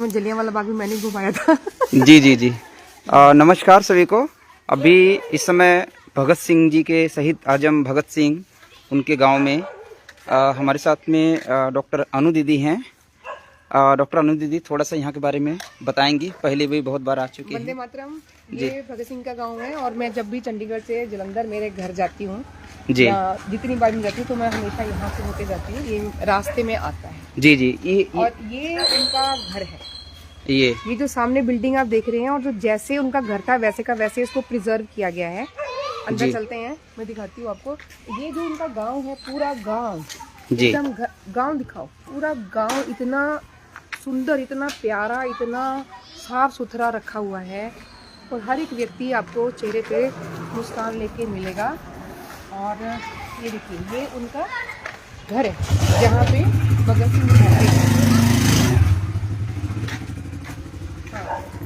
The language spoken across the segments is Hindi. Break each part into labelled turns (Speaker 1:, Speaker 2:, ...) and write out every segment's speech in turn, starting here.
Speaker 1: जलियांवाला बाग भी मैंने घुमाया था।
Speaker 2: जी जी जी। नमस्कार सभी को। अभी इस समय भगत सिंह जी के शहीद आजम भगत सिंह उनके गांव में हमारे साथ में डॉक्टर अनु दीदी हैं। डॉक्टर अनु दीदी थोड़ा सा यहाँ के बारे में बताएंगी। पहले भी बहुत बार आ चुके
Speaker 1: वंदे
Speaker 2: हैं।
Speaker 1: मातरम। ये भगत सिंह का गांव है और मैं जब भी चंडीगढ़ से जलंधर मेरे घर जाती हूँ
Speaker 2: जी
Speaker 1: या जितनी बार मैं जाती हूँ तो मैं हमेशा यहाँ से होते जाती हूँ। ये रास्ते में आता है
Speaker 2: जी जी।
Speaker 1: और ये उनका घर है।
Speaker 2: ये
Speaker 1: जो सामने बिल्डिंग आप देख रहे हैं और जो जैसे उनका घर था वैसे का वैसे इसको प्रिजर्व किया गया है। अंदर चलते हैं, मैं दिखाती हूँ आपको। ये जो उनका गांव है, पूरा गांव एकदम गांव दिखाओ। पूरा गांव इतना सुंदर, इतना प्यारा, इतना साफ सुथरा रखा हुआ है और हर एक व्यक्ति आपको चेहरे पे मुस्कान लेके मिलेगा। और ये देखिए, ये उनका घर है जहाँ पे भगत सिंह रहते हैं।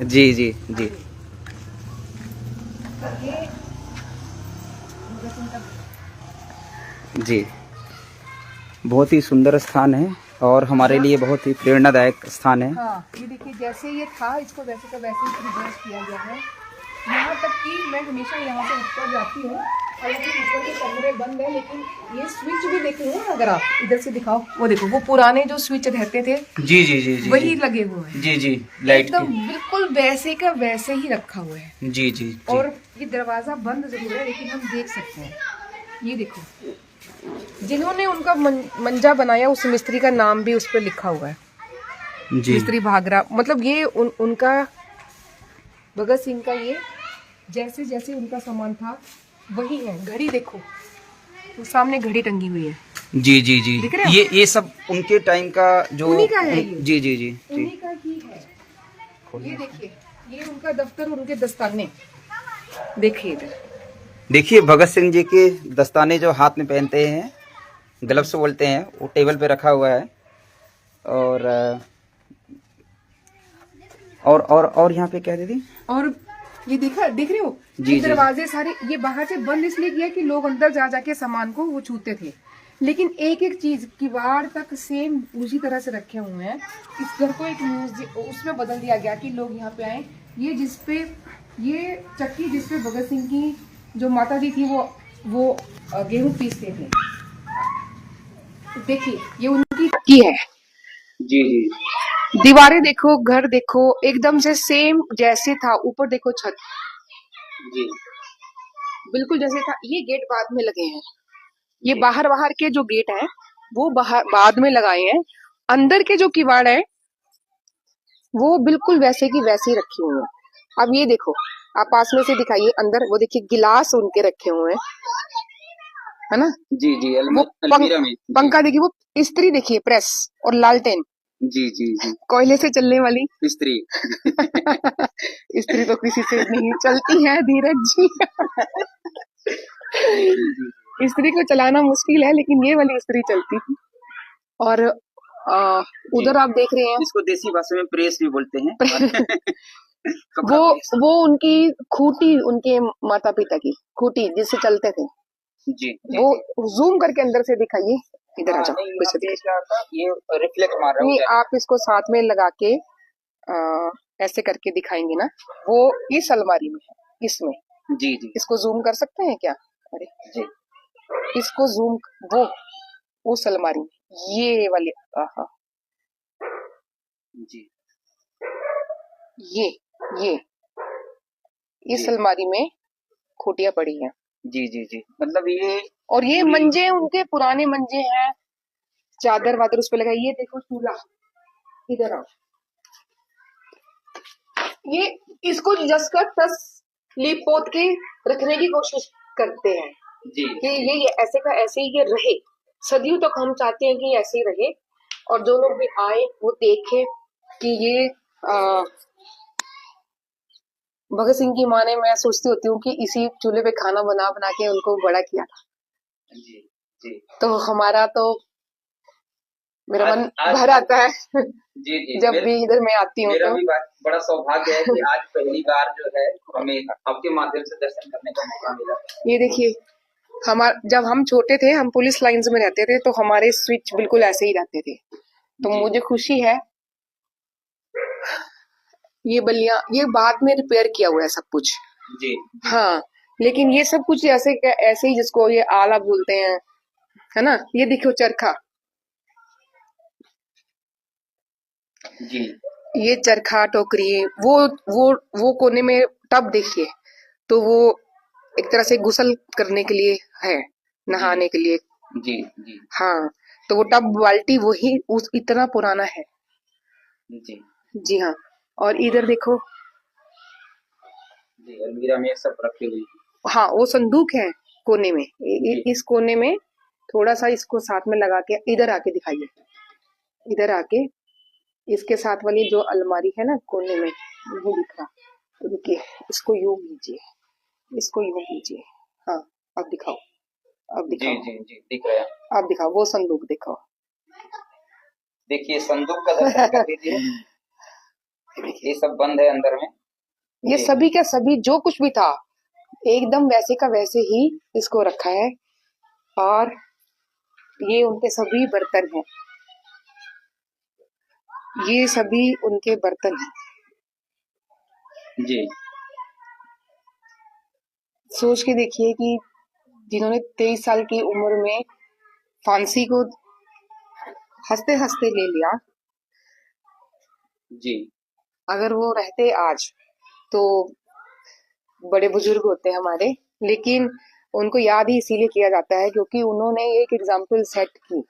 Speaker 2: जी जी जी
Speaker 1: ये भगत सिंह का
Speaker 2: जी। बहुत ही सुंदर स्थान है और हमारे लिए बहुत ही प्रेरणादायक स्थान है।
Speaker 1: हाँ, ये देखिए जैसे ये था इसको वैसे का वैसे ही प्रिजर्व किया गया है। यहाँ तक कि मैं हमेशा यहाँ से ऊपर जाती हूँ, हालांकि ऊपर के कमरे बंद है, लेकिन ये स्विच भी देखेंगे ना, अगर आप इधर से दिखाओ, वो देखो, वो पुराने जो स्विच रहते थे
Speaker 2: जी जी जी जी
Speaker 1: वही लगे हुए हैं।
Speaker 2: जी जी। लाइट
Speaker 1: एकदम बिल्कुल वैसे का वैसे ही रखा हुआ है।
Speaker 2: जी जी जी।
Speaker 1: और ये दरवाजा बंद जरूर है लेकिन हम देख सकते हैं। ये देखो, जिन्होंने उनका मंजा बनाया उस मिस्त्री का नाम भी उस पर लिखा हुआ है,
Speaker 2: जी
Speaker 1: मिस्त्री भागरा। मतलब ये उनका भगत सिंह का ये जैसे जैसे उनका सामान था वही है। घड़ी देखो, तो सामने घड़ी टंगी हुई है।
Speaker 2: जी जी जी।
Speaker 1: दिख रहे हो?
Speaker 2: ये सब उनके टाइम का जो
Speaker 1: उन्हीं का है ये।
Speaker 2: जी जी जी जी।
Speaker 1: उन्हीं का ही है। ये देखिए, ये उनका दफ्तर, उनके दस्ताने देखिए इधर।
Speaker 2: देखिए भगत सिंह जी के दस्ताने जो हाथ में पहनते हैं, ग्लव्स बोलते हैं, वो टेबल पे रखा हुआ है। और यहाँ पे क्या दीदी?
Speaker 1: और ये देख रहे हो,
Speaker 2: जी,
Speaker 1: ये
Speaker 2: जी,
Speaker 1: दरवाजे सारे ये बाहर से बंद इसलिए किया कि लोग अंदर जा जाके सामान को वो छूते थे, लेकिन एक एक चीज किवाड़ तक सेम उसी तरह से रखे हुए हैं। इस घर को एक म्यूजियम उसमें बदल दिया गया कि लोग यहाँ पे आए। ये जिसपे ये चक्की जिसपे भगत सिंह की जो माता जी थी वो गेहूं पीसते थे। देखिए, ये उनकी चक्की है।
Speaker 2: जी जी
Speaker 1: दीवारें देखो, घर देखो, एकदम से सेम जैसे था। ऊपर देखो छत,
Speaker 2: जी
Speaker 1: बिल्कुल जैसे था। ये गेट बाद में लगे हैं। ये बाहर के जो गेट हैं वो बाहर बाद में लगाए हैं। अंदर के जो किवाड़ है वो बिल्कुल वैसे की वैसे ही रखी हुई है। अब ये देखो, आप पास में से दिखाइए अंदर, वो देखिए गिलास उनके रखे हुए हैं, है ना?
Speaker 2: जी जी।
Speaker 1: वो
Speaker 2: अलमीरा में
Speaker 1: पंखा देखिए, वो इस्त्री देखिए, प्रेस और लालटेन,
Speaker 2: जी जी जी।
Speaker 1: कोयले से चलने वाली
Speaker 2: स्त्री
Speaker 1: इस्त्री तो किसी से नहीं चलती है धीरज जी। इस्त्री को चलाना मुश्किल है लेकिन ये वाली इस्त्री चलती है। और उधर आप देख रहे हैं,
Speaker 2: इसको देसी भाषा में प्रेस भी बोलते हैं।
Speaker 1: वो उनकी खूटी, उनके माता पिता की खूटी जिससे चलते थे।
Speaker 2: जी
Speaker 1: वो जूम करके अंदर से दिखाइए, इधर आ जाओ।
Speaker 2: ये रिफ्लेक्ट मार रहा है।
Speaker 1: नहीं, आप इसको साथ में लगा के ऐसे करके दिखाएंगे ना, वो इस अलमारी में है, इसमें।
Speaker 2: जी जी।
Speaker 1: इसको जूम कर सकते हैं क्या? अरे जी, इसको जूम, वो उस अलमारी में, ये वाली, आहा,
Speaker 2: जी
Speaker 1: ये इस अलमारी में खूटियां पड़ी हैं।
Speaker 2: जी जी जी। मतलब ये,
Speaker 1: और ये मंजे उनके पुराने मंजे हैं, चादर वादर उस पे लगाई। ये देखो चूल्हा, इधर आओ। ये इसको जस कर तस लीप पोत के रखने की कोशिश करते हैं
Speaker 2: जी
Speaker 1: कि ये ऐसे का ऐसे ही ये रहे। सदियों तक हम चाहते हैं कि ऐसे ही रहे और जो लोग भी आए वो देखे कि ये भगत सिंह की माँ ने, मैं सोचती होती हूँ कि इसी चूल्हे पे खाना बना बना के उनको बड़ा किया था।
Speaker 2: जी जी।
Speaker 1: तो हमारा तो मेरा मन भर आता है
Speaker 2: जी जी।
Speaker 1: जब भी इधर मैं आती हूँ।
Speaker 2: मेरा
Speaker 1: तो
Speaker 2: भी बड़ा सौभाग्य है कि आज पहली बार जो है हमें आपके माध्यम से दर्शन करने का मौका मिला।
Speaker 1: ये देखिए, जब हम छोटे थे, हम पुलिस लाइंस में रहते थे, तो हमारे स्विच बिल्कुल ऐसे ही रहते थे। तो मुझे खुशी है ये बल्लियां, ये बाद में रिपेयर किया हुआ है सब कुछ।
Speaker 2: जी
Speaker 1: हाँ, लेकिन ये सब कुछ ऐसे ऐसे ही, जिसको ये आला बोलते हैं, है ना। ये देखो चरखा,
Speaker 2: जी
Speaker 1: ये चरखा टोकरी, वो कोने में टब देखिए, तो वो एक तरह से गुसल करने के लिए है, नहाने के लिए।
Speaker 2: जी जी
Speaker 1: हाँ, तो वो टब बाल्टी वही उस इतना पुराना है।
Speaker 2: जी
Speaker 1: जी हाँ। और इधर देखो,
Speaker 2: जी, अलमीरा में सब रखी हुई।
Speaker 1: हाँ वो संदूक है कोने में,
Speaker 2: जी
Speaker 1: इस कोने में। थोड़ा सा इसको साथ में लगा के इधर आके दिखाइए, इधर आके इसके साथ वाली जो अलमारी है ना कोने में, नहीं दिख रहा, तो रुकिए, इसको यूं कीजिए, इसको यूं कीजिए। हाँ, अब दिखाओ, अब
Speaker 2: जी
Speaker 1: दिखाओ,
Speaker 2: जी जी दिख रहा है।
Speaker 1: अब दिखाओ वो संदूक दिखाओ।
Speaker 2: देखिए संदूक का दर्शन कर लीजिए, ये सब बंद है अंदर में।
Speaker 1: ये
Speaker 2: जी
Speaker 1: सभी का सभी जो कुछ भी था, एकदम वैसे का वैसे ही इसको रखा है। और ये उनके सभी बर्तन हैं, ये सभी उनके बर्तन हैं।
Speaker 2: जी
Speaker 1: सोच के देखिए कि जिन्होंने 23 साल की उम्र में फांसी को हंसते हंसते ले लिया,
Speaker 2: जी
Speaker 1: अगर वो रहते आज तो बड़े बुजुर्ग होते हैं हमारे। लेकिन उनको याद ही इसीलिए किया जाता है क्योंकि उन्होंने एक एग्जाम्पल सेट की,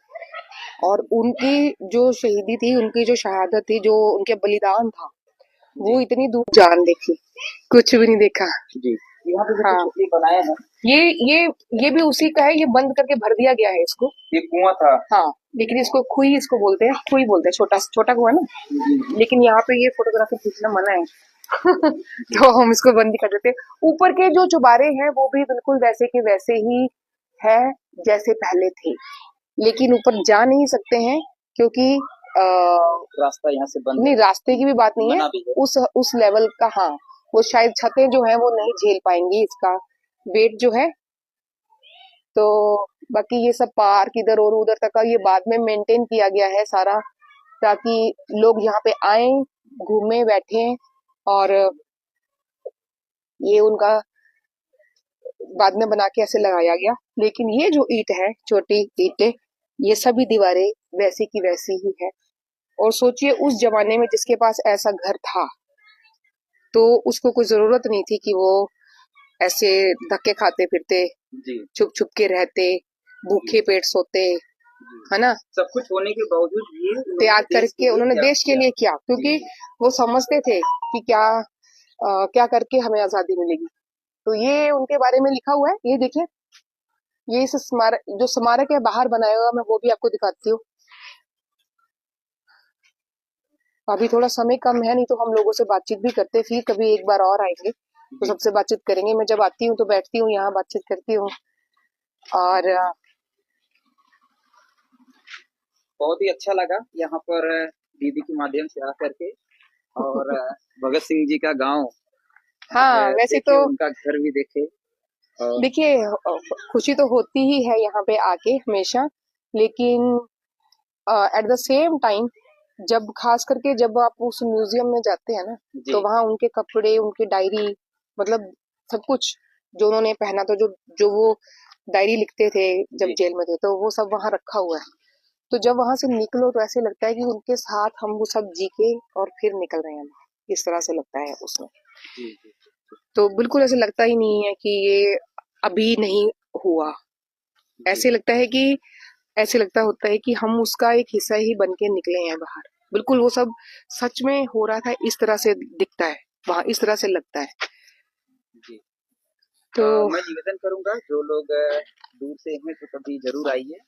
Speaker 1: और उनकी जो शहीदी थी, उनकी जो शहादत थी, जो उनके बलिदान था, वो इतनी दूर जान देखी, कुछ भी नहीं देखा।
Speaker 2: जी यहाँ पे
Speaker 1: हाँ,
Speaker 2: जो बनाए हैं,
Speaker 1: ये ये ये भी उसी का है, ये बंद करके भर दिया गया है इसको।
Speaker 2: ये कुआं था।
Speaker 1: हाँ, लेकिन इसको खुई इसको बोलते हैं, खुई बोलते हैं, छोटा छोटा कुआं ना। लेकिन यहाँ पे ये फोटोग्राफी खींचना मना है। तो हम इसको बंद ही कर देते हैं। ऊपर के जो चुबारे हैं वो भी बिल्कुल वैसे के वैसे ही है जैसे पहले थे, लेकिन ऊपर जा नहीं सकते हैं क्योंकि
Speaker 2: रास्ता यहाँ से बंद
Speaker 1: नहीं,
Speaker 2: है,
Speaker 1: रास्ते की भी बात नहीं है,
Speaker 2: मना भी है।
Speaker 1: उस लेवल का। हाँ, वो शायद छतें जो है वो नहीं झेल पाएंगी इसका वेट जो है। तो बाकी ये सब पार्क इधर और उधर तक का ये बाद में मेंटेन किया गया है सारा, ताकि लोग यहाँ पे आए, घूमे, बैठे। और ये उनका बाद में बना के ऐसे लगाया गया। लेकिन ये जो ईंट है, छोटी ईंटें, ये सभी दीवारें वैसी की वैसी ही है। और सोचिए उस जमाने में जिसके पास ऐसा घर था, तो उसको कोई जरूरत नहीं थी कि वो ऐसे धक्के खाते फिरते,
Speaker 2: जी
Speaker 1: छुप छुप के रहते, भूखे पेट सोते, है ना।
Speaker 2: सब कुछ होने के बावजूद भी
Speaker 1: त्याग करके उन्होंने देश के लिए किया, क्योंकि वो समझते थे कि क्या करके हमें आजादी मिलेगी। तो ये उनके बारे में लिखा हुआ है, ये देखिए, ये इस स्मारक, जो स्मारक है बाहर बनाया हुआ, मैं वो भी आपको दिखाती हूँ। अभी थोड़ा समय कम है, नहीं तो हम लोगों से बातचीत भी करते, फिर कभी एक बार और आएंगे तो सबसे बातचीत करेंगे। मैं जब आती हूँ तो बैठती हूँ यहाँ, बातचीत करती हूँ। और
Speaker 2: बहुत ही अच्छा लगा यहाँ पर दीदी के माध्यम से आकर के, और भगत सिंह जी का गांव
Speaker 1: हाँ, वैसे
Speaker 2: देखे,
Speaker 1: तो
Speaker 2: उनका घर भी देखे। और
Speaker 1: देखिए, खुशी तो होती ही है यहाँ पे आके हमेशा, लेकिन एट द सेम टाइम, जब खास करके जब आप उस म्यूजियम में जाते हैं ना, तो वहाँ उनके कपड़े, उनकी डायरी, मतलब सब कुछ जो उन्होंने पहना था, जो जो वो डायरी लिखते थे जब
Speaker 2: जी
Speaker 1: जेल में थे, तो वो सब वहाँ रखा हुआ है। तो जब वहां से निकलो तो ऐसे लगता है कि उनके साथ हम वो सब जी के और फिर निकल रहे हैं, इस तरह से लगता है उसमें।
Speaker 2: जी जी
Speaker 1: तो बिल्कुल ऐसे लगता ही नहीं है कि ये अभी नहीं हुआ। ऐसे लगता है कि ऐसे लगता होता है कि हम उसका एक हिस्सा ही बन के निकले हैं बाहर। बिल्कुल वो सब सच में हो रहा था, इस तरह से दिखता है वहां, इस तरह से लगता है।
Speaker 2: जी
Speaker 1: तो
Speaker 2: मैं निवेदन करूंगा, जो लोग दूर से हैं तो कभी जरूर आइए।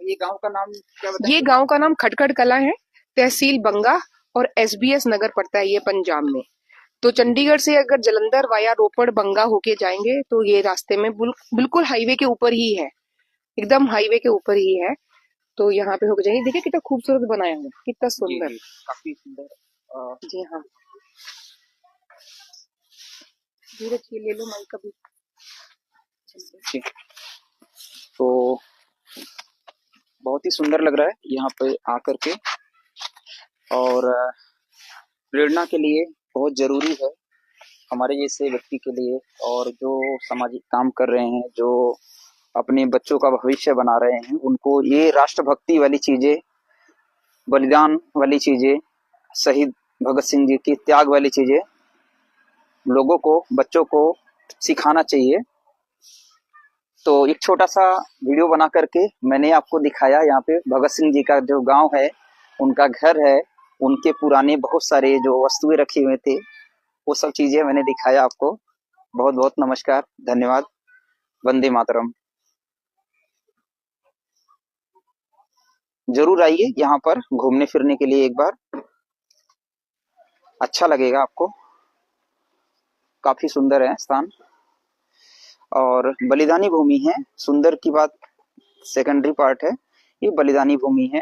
Speaker 2: ये गांव का नाम क्या बताएंगे?
Speaker 1: ये गांव का नाम खटखट कला है, तहसील बंगा, और एसबीएस नगर पड़ता है ये पंजाब में। तो चंडीगढ़ से अगर जलंधर वाया रोपड़ बंगा होके जाएंगे तो ये रास्ते में बिल्कुल हाईवे के ऊपर ही है, एकदम हाईवे के ऊपर ही है। तो यहाँ पे होके जाएंगे। देखिए कितना खूबसूरत बनाया हुआ है, कितना
Speaker 2: जी
Speaker 1: सुंदर।
Speaker 2: जी काफी सुंदर।
Speaker 1: जी हाँ, धीरे धीरे ले लो माइक कभी।
Speaker 2: जी, तो बहुत ही सुंदर लग रहा है यहाँ पे आकर के, और प्रेरणा के लिए बहुत जरूरी है हमारे जैसे व्यक्ति के लिए, और जो सामाजिक काम कर रहे हैं, जो अपने बच्चों का भविष्य बना रहे हैं, उनको ये राष्ट्रभक्ति वाली चीजें, बलिदान वाली चीजें, शहीद भगत सिंह जी की त्याग वाली चीजें लोगों को, बच्चों को सिखाना चाहिए। तो एक छोटा सा वीडियो बना करके मैंने आपको दिखाया। यहाँ पे भगत सिंह जी का जो गांव है, उनका घर है, उनके पुराने बहुत सारे जो वस्तुएं रखे हुए थे, वो सब चीजें मैंने दिखाया आपको। बहुत बहुत नमस्कार, धन्यवाद, वंदे मातरम। जरूर आइए यहाँ पर घूमने फिरने के लिए एक बार, अच्छा लगेगा आपको। काफी सुंदर है स्थान और बलिदानी भूमि है। सुंदर की बात सेकेंडरी पार्ट है, ये बलिदानी भूमि है।